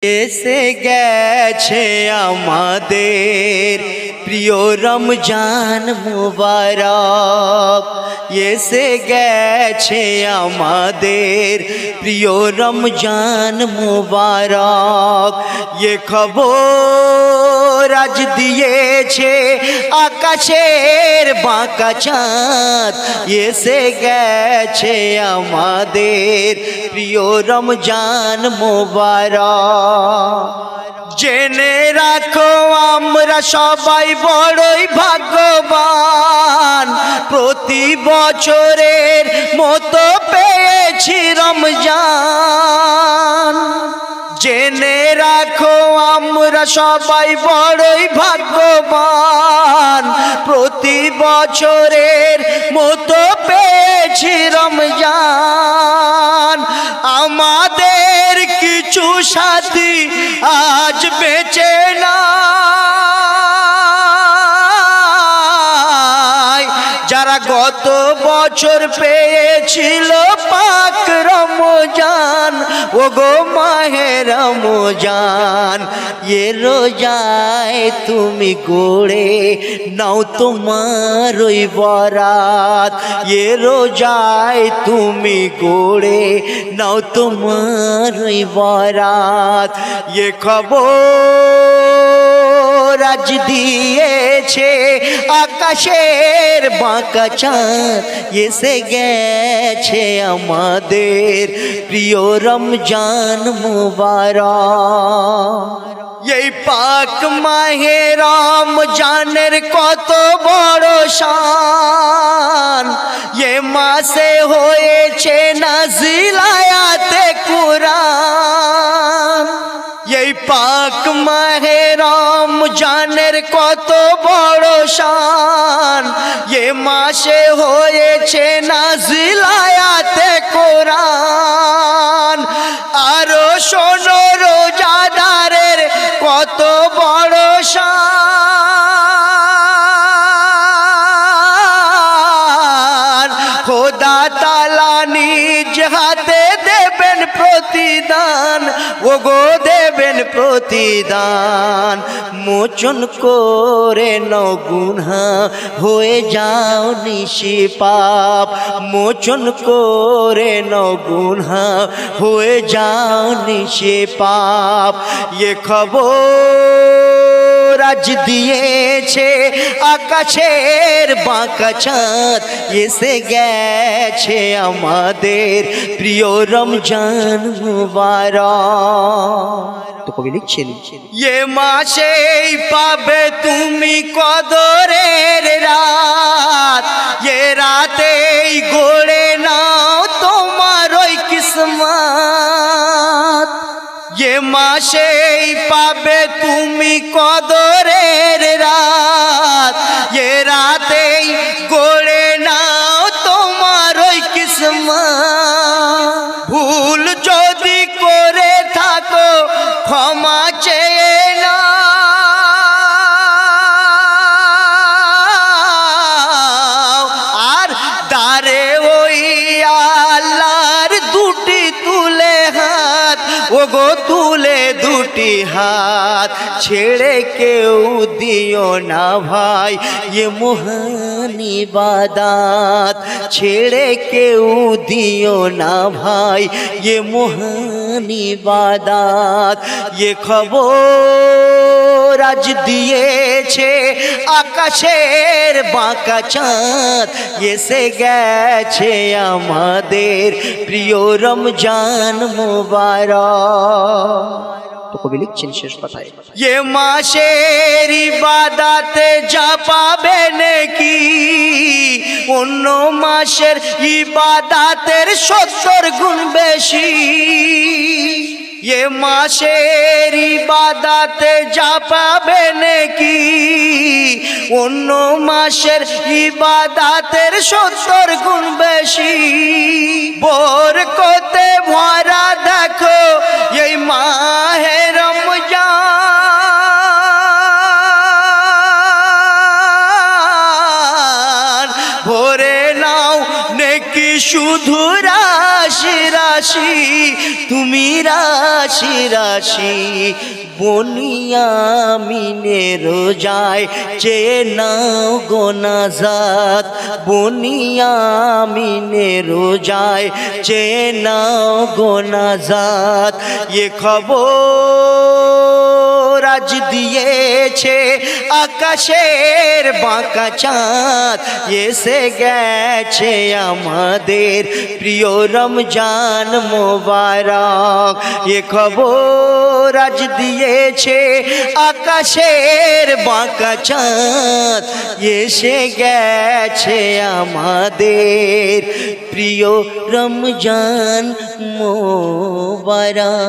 এসে গেছে আমাদের প্রিয় রমজান মুবারক, এসে গেছে আমাদের প্রিয় রমজান মুবারক। এ খবর আজ দিয়েছে আকাশের বাঁকা চাঁদ, এসে গেছে আমাদের প্রিয় রমজান মুবারক। জেনে রাখো আমরা সবাই বড়ই ভাগ্যবান, প্রতি বছরের মতো পেয়েছি রমজান। জেনে রাখো আমরা সবাই বড়ই ভাগ্যবান, প্রতি বছরের মতো পেয়েছি রমজান। আমাদের কিছু সাথী আজ বেঁচে নাই, যারা গত বছর পেয়েছিল পাক রমজান। ওগো মাহে রমজান, এ রোজায় তুমি গড়ে নাও তোমার ওই বরাত, এ রোজায় তুমি গড়ে নাও তোমার ওই বরাত। এ খবর আজ দিয়েছে আকাশের বাঁকা চাঁদ, এসে গেছে আমাদের প্রিয় রমজান মুবারক। এই পাক মাহে রমজানের কত বড় শান, এ মাসে হয়েছে নাজিল আয়াতে কুরআন। এই পাক মাহে রমজানের কত বড় শান, এ মাসে হয়েছে নাজিল আয়াতে কুরআন। আরো শোনো রোজাদারের কত বড় শান, খোদা তাআলা নিজ হাতে দেবেন প্রতিদান। ওগো দেবেন প্রতিদান, মোচন করে নাও গুনাহ হয়ে যাও নিষ্পাপ, মোচন করে নাও গুনাহ হয়ে যাও নিষ্পাপ। এ খবর আজ দিয়েছে আকাশের বাঁকা চাঁদ, এসে গেছে আমাদের প্রিয় রমজান মুবারক। তো কবি লিখছেন, এ মাসেই পাবে তুমি কদরের রাত, এ রাতেই গড়ে নাও তোমার ওই কিসমত। এ মাসেই পাবে তুমি কদরের রাত, এ রাতেই গড়ে নাও তোমার ওই কিসমত। ভুল যদি করে থাকো ক্ষমা চেয়ে নাও, আর দারে ওই আল্লাহর দুটি তুলে হাত, ওগো তুলে দুটি হাত, ছেড়ে কেউ দিও না ভাই এ মহান ইবাদত, ছেড়ে কেউ দিও না ভাই এ মহান ইবাদত। এ খবর আজ দিয়েছে আকাশের বাঁকা চাঁদ, এসে গেছে আমাদের প্রিয় রমজান মুবারক। তো কবি লিখছেন শেষ কথায়, এ মাসের ইবাদতে যা পাবে নাকি অন্য মাসের ইবাদতের 70 গুণ বেশি। এ মাসের ইবাদতে যা পাবে নাকি অন্য মাসের ইবাদতের 70 গুণ বেশি। বরকতে ভরা দেখো এই মাহে রমজান, ভরে নাও নেকি শুধু রাশি রাশি। রাশি, তুমি রাশি রাশি। বনিয়ামিনের রোজায় চেয়ে নাও গো নাজাত, বনিয়ামিনের রোজায় চেয়ে নাও গো নাজাত। এ খবর আজ দিয়েছে আকাশের বাঁকা চাঁদ, এসে গেছে আমাদের প্রিয় রমজান মোবারক। এ খবর আজ দিয়েছে আকাশের বাঁকা চাঁদ, এসে গেছে আমাদের প্রিয় রমজান মোবারক।